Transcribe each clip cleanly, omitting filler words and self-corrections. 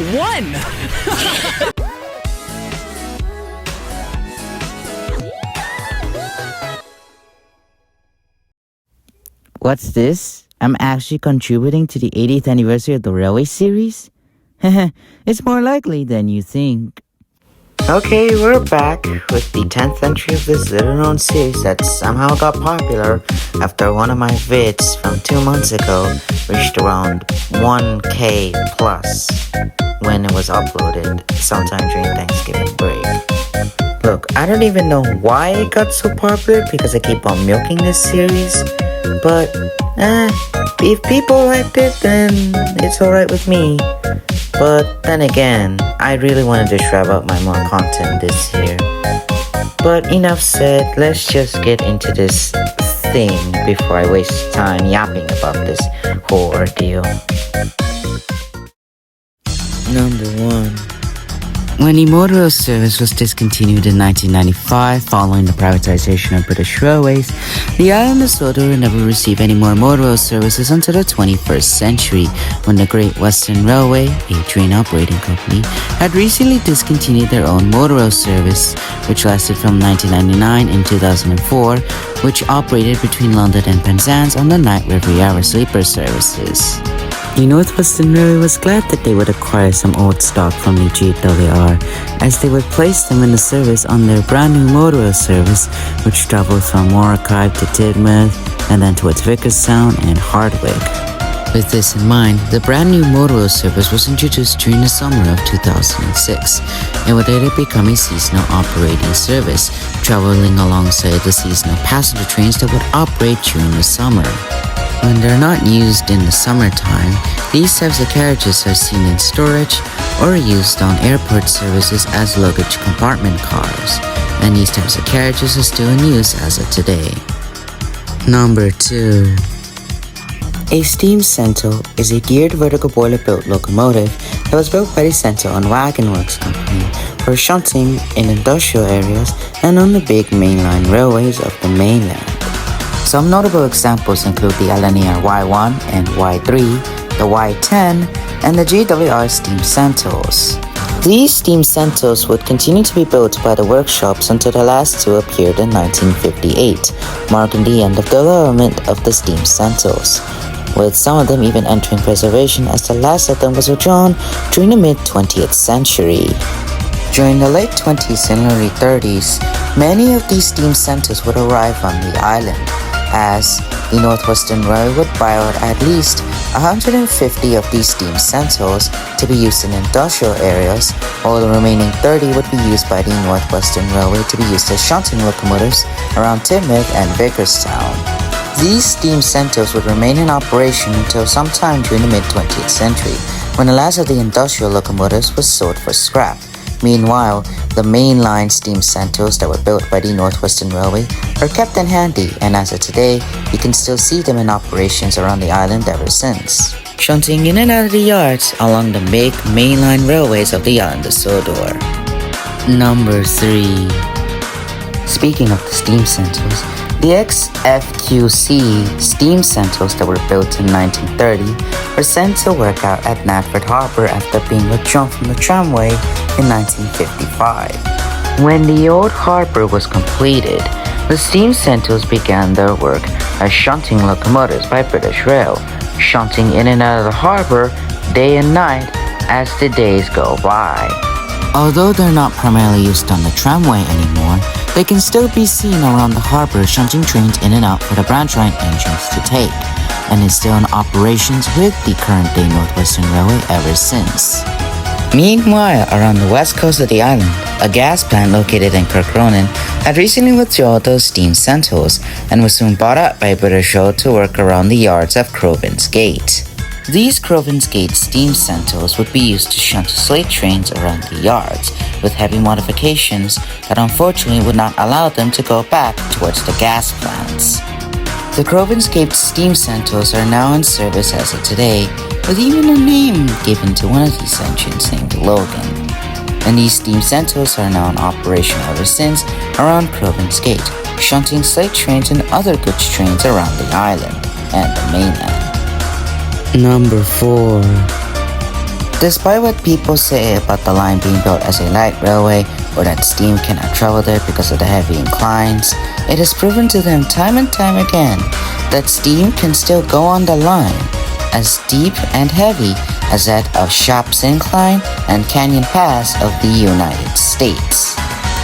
One! What's this? I'm actually contributing to the 80th anniversary of the Railway series? It's more likely than you think. Okay, we're back with the 10th entry of this little-known series that somehow got popular after one of my vids from 2 months ago reached around 1K plus when it was uploaded sometime during Thanksgiving break. Look, I don't even know why it got so popular because I keep on milking this series, but if people liked it, then it's alright with me. But then again, I really wanted to shred out my more content this year. But enough said, let's just get into this thing before I waste time yapping about this whole ordeal. Number 1. When the motorrail service was discontinued in 1995 following the privatization of British Railways, the island of Sodor never received any more motorrail services until the 21st century, when the Great Western Railway, a train operating company, had recently discontinued their own motorrail service, which lasted from 1999 and 2004, which operated between London and Penzance on the night Riviera sleeper services. The North Western Railway was glad that they would acquire some old stock from the GWR, as they would place them in the service on their brand new motorrail service, which travels from Morecambe to Tidmouth and then towards Vickerstown and Hardwick. With this in mind, the brand new motorrail service was introduced during the summer of 2006 and would later become a seasonal operating service, traveling alongside the seasonal passenger trains that would operate during the summer. When they're not used in the summertime, these types of carriages are seen in storage or used on airport services as luggage compartment cars, and these types of carriages are still in use as of today. Number 2. A Steam Cental is a geared vertical boiler-built locomotive that was built by the Cental and Wagon Works Company for shunting in industrial areas and on the big mainline railways of the mainland. Some notable examples include the Linear Y1 and Y3, the Y10, and the GWR Steam Centals. These Steam Centals would continue to be built by the workshops until the last two appeared in 1958, marking the end of development of the Steam Centals, with some of them even entering preservation as the last of them was withdrawn during the mid-20th century. During the late 20s and early 30s, many of these Steam Centals would arrive on the island, as the North Western Railway would buy out at least 150 of these Steam Centals to be used in industrial areas, while the remaining 30 would be used by the North Western Railway to be used as shunting locomotives around Tidmouth and Vickerstown. These Steam Centals would remain in operation until sometime during the mid-20th century, when the last of the industrial locomotives was sold for scrap. Meanwhile, the mainline Steam Centals that were built by the North Western Railway are kept in handy, and as of today, you can still see them in operations around the island ever since, shunting in and out of the yards along the big mainline railways of the island of Sodor. Number 3. Speaking of the Steam Centals, the XFQ Steam Centals that were built in 1930 were sent to work out at Knapford Harbour after being withdrawn from the tramway in 1955. When the old harbour was completed, the Steam Centals began their work as shunting locomotives by British Rail, shunting in and out of the harbour day and night as the days go by. Although they're not primarily used on the tramway anymore, they can still be seen around the harbour shunting trains in and out for the branch line engines to take, and is still in operations with the current-day North Western Railway ever since. Meanwhile, around the west coast of the island, a gas plant located in Kirkronan had recently withdrawn those Steam Centals and was soon bought up by British Rail to work around the yards of Crovan's Gate. These Crovan's Gate Steam Centals would be used to shunt slate trains around the yards, with heavy modifications that unfortunately would not allow them to go back towards the gas plants. The Crovan's Gate Steam Centals are now in service as of today, with even a name given to one of these engines named Logan. And these Steam Centals are now in operation ever since around Crovan's Gate, shunting slate trains and other goods trains around the island and the mainland. Number 4. Despite what people say about the line being built as a light railway or that steam cannot travel there because of the heavy inclines, it is proven to them time and time again that steam can still go on the line, as deep and heavy as that of Shop's Incline and Canyon Pass of the United States.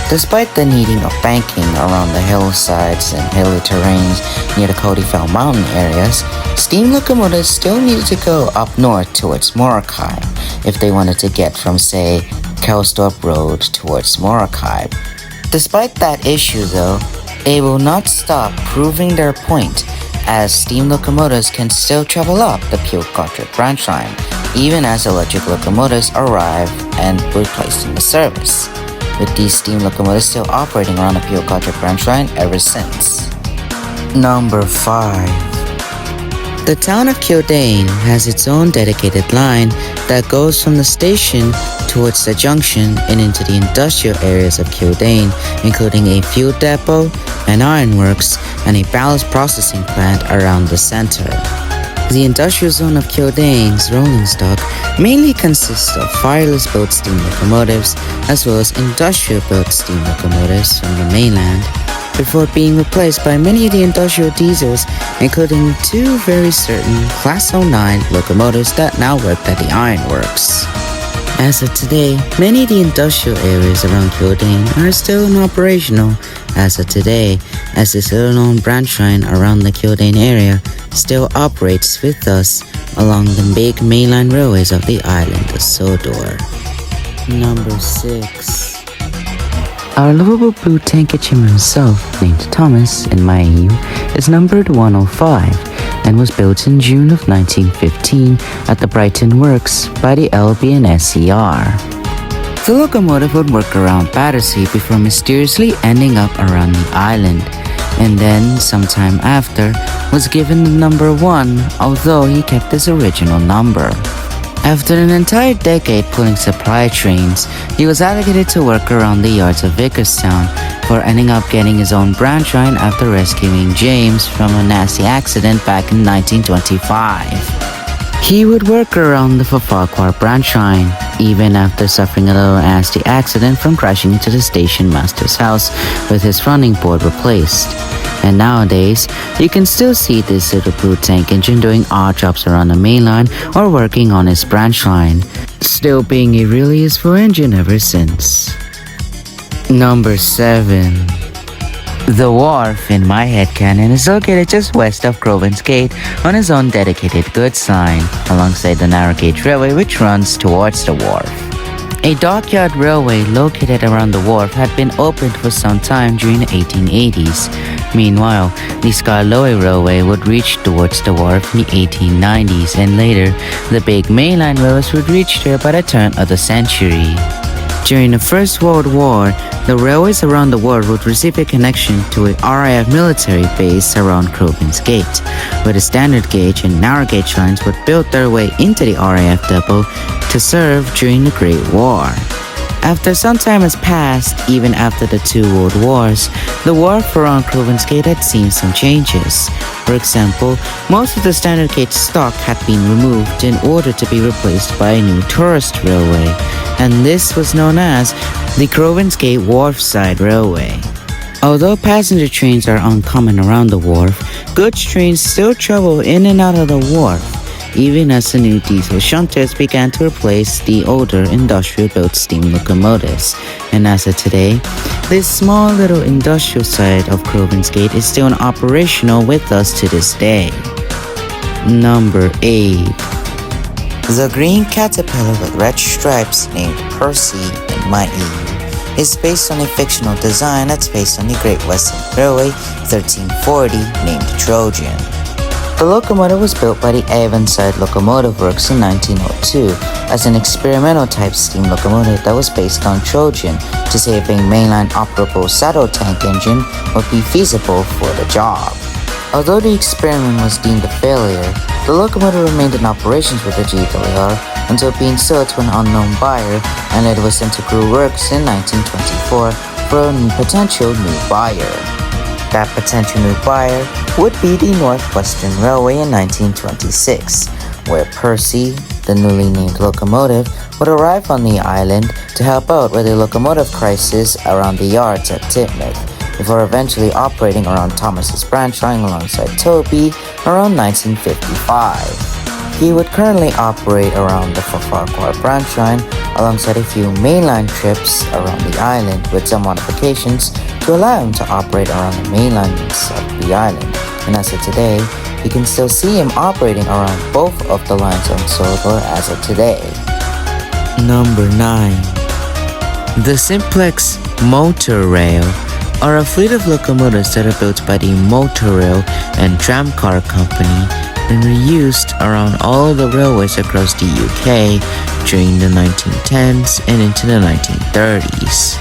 Despite the needing of banking around the hillsides and hilly terrains near the Codifel mountain areas, steam locomotives still needed to go up north towards Morokai if they wanted to get from, say, Kelstorp Road towards Morokai. Despite that issue though, they will not stop proving their point, as steam locomotives can still travel up the Peel-Goddard branch line, even as electric locomotives arrive and were placed into service, with these steam locomotives still operating around the Peel-Goddard branch line ever since. Number 5. The town of Kyodan has its own dedicated line that goes from the station towards the junction and into the industrial areas of Kyodan, including a fuel depot, an ironworks, and a ballast processing plant around the center. The industrial zone of Kyodan's rolling stock mainly consists of fireless-built steam locomotives as well as industrial-built steam locomotives from the mainland, before being replaced by many of the industrial diesels, including 2 very certain Class 09 locomotives that now work at the ironworks. As of today, many of the industrial areas around Kyodan are still operational as of today, as this little-known branch line around the Kyodan area still operates with us along the big mainline railways of the island of Sodor. Number 6. Our lovable blue tank hitchman himself, named Thomas in Mayu, is numbered 105 and was built in June of 1915 at the Brighton Works by the LB and SCR. The locomotive would work around Battersea before mysteriously ending up around the island, and then, sometime after, was given the number 1, although he kept his original number. After an entire decade pulling supply trains, he was allocated to work around the yards of Vickerstown, before ending up getting his own branch line after rescuing James from a nasty accident back in 1925. He would work around the Farquhar branch line, even after suffering a little nasty accident from crashing into the station master's house with his running board replaced. And nowadays, you can still see this little blue tank engine doing odd jobs around the main line or working on his branch line, still being a really useful engine ever since. Number 7. The Wharf, in my headcanon, is located just west of Crovan's Gate on his own dedicated goods line, alongside the narrow gauge railway which runs towards the wharf. A dockyard railway located around the wharf had been opened for some time during the 1880s. Meanwhile, the Skarloey Railway would reach towards the wharf in the 1890s, and later, the big mainline railways would reach there by the turn of the century. During the First World War, the railways around the world would receive a connection to a RAF military base around Crovan's Gate, where the standard gauge and narrow gauge lines would build their way into the RAF depot to serve during the Great War. After some time has passed, even after the 2 World Wars, the wharf around Crovan's Gate had seen some changes. For example, most of the standard gauge stock had been removed in order to be replaced by a new tourist railway, and this was known as the Crovan's Gate Wharfside Railway. Although passenger trains are uncommon around the wharf, goods trains still travel in and out of the wharf, even as the new diesel shunters began to replace the older industrial-built steam locomotives. And as of today, this small little industrial side of Crovan's Gate is still operational with us to this day. Number 8. The green caterpillar with red stripes named Percy in Mayu is based on a fictional design that's based on the Great Western Railway 1340 named Trojan. The locomotive was built by the Avonside Locomotive Works in 1902 as an experimental type steam locomotive that was based on Trojan to see if a mainline operable saddle tank engine would be feasible for the job. Although the experiment was deemed a failure, the locomotive remained in operations with the GWR until being sold to an unknown buyer, and it was sent to Crew Works in 1924 for a potential new buyer. That potential new buyer would be the Northwestern Railway in 1926, where Percy, the newly named locomotive, would arrive on the island to help out with a locomotive crisis around the yards at Titmuth, before eventually operating around Thomas's branch line alongside Toby around 1955. He would currently operate around the Fireporter branch line alongside a few mainline trips around the island with some modifications to allow him to operate around the mainlands of the island. And as of today, you can still see him operating around both of the lines on Silver as of today. Number 9. The Simplex Motor Rail are a fleet of locomotives that are built by the Motor Rail and Tramcar Company and were used around all the railways across the UK during the 1910s and into the 1930s.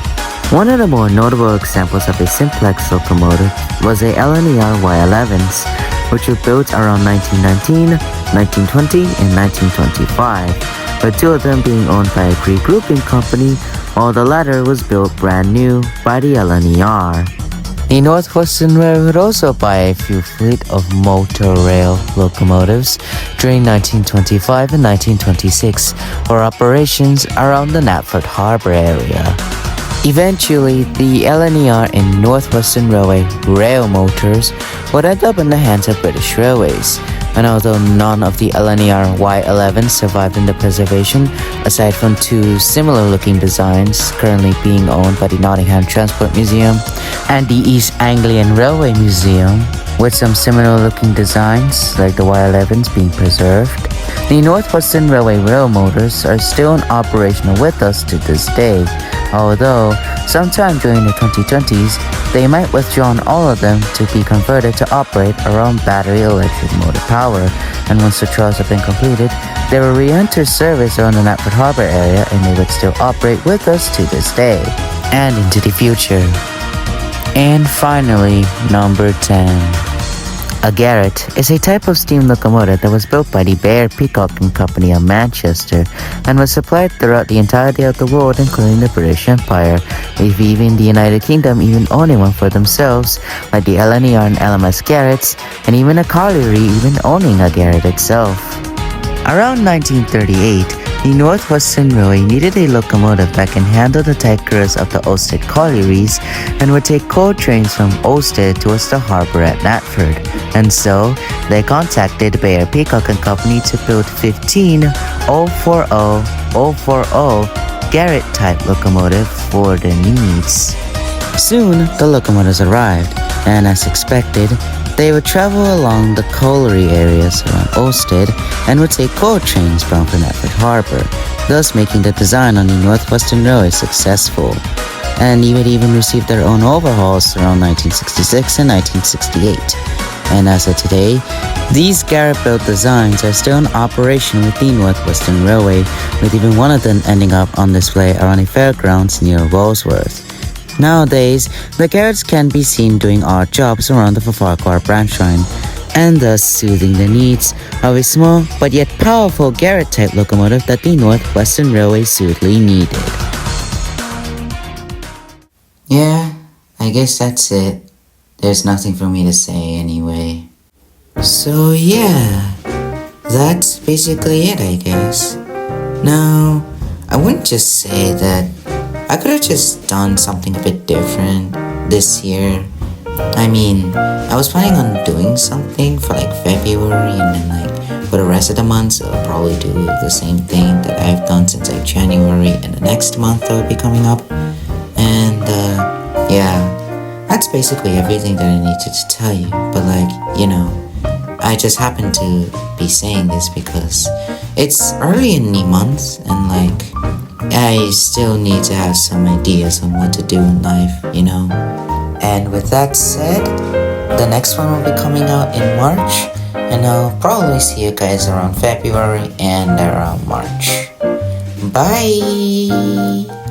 One of the more notable examples of a Simplex locomotive was a LNER Y11s, which were built around 1919, 1920, and 1925, with two of them being owned by a regrouping company, while the latter was built brand new by the LNER. The Northwestern Railway would also buy a few fleet of motor rail locomotives during 1925 and 1926 for operations around the Knapford Harbour area. Eventually, the LNER and Northwestern Railway rail motors would end up in the hands of British Railways, and although none of the LNER Y11 survived in the preservation, aside from two similar-looking designs currently being owned by the Nottingham Transport Museum and the East Anglian Railway Museum, with some similar-looking designs like the Y11s being preserved, the Northwestern Railway rail motors are still in operation with us to this day, although sometime during the 2020s, they might withdraw all of them to be converted to operate around battery electric motor power, and once the trials have been completed, they will re-enter service around the Knapford Harbour area and they would still operate with us to this day, and into the future. And finally, number 10. A Garrett is a type of steam locomotive that was built by the Bear Peacock and Company of Manchester and was supplied throughout the entirety of the world, including the British Empire, with even the United Kingdom even owning one for themselves, like the LNER and LMS Garretts, and even a colliery even owning a Garrett itself. Around 1938, the Northwestern Railway needed a locomotive that can handle the tight curves of the Olstead collieries and would take coal trains from Olstead towards the harbour at Knapford, and so they contacted Bear Peacock and Company to build 15 040 Garrett type locomotive for their needs. Soon, the locomotives arrived, and as expected, they would travel along the colliery areas around Olstead and would take coal trains bound for Knapford Harbour, thus making the design on the Northwestern Railway successful. And they would even receive their own overhauls around 1966 and 1968. And as of today, these Garrett-built designs are still in operation with the Northwestern Railway, with even one of them ending up on display around a fairgrounds near Walsworth. Nowadays, the Garretts can be seen doing odd jobs around the Fireporter branch line, and thus soothing the needs of a small but yet powerful Garrett-type locomotive that the Northwestern Railway sorely needed. Yeah, I guess that's it. There's nothing for me to say anyway. So yeah, that's basically it, I guess. Now, I wouldn't just say that I could have just done something a bit different this year. I mean, I was planning on doing something for like February, and then like for the rest of the months I'll probably do the same thing that I've done since like January, and the next month that will be coming up. And yeah, that's basically everything that I needed to tell you. But like, you know, I just happened to be saying this because it's early in the month, and like I still need to have some ideas on what to do in life, you know. And with that said, the next one will be coming out in March, and I'll probably see you guys around February and around March. Bye!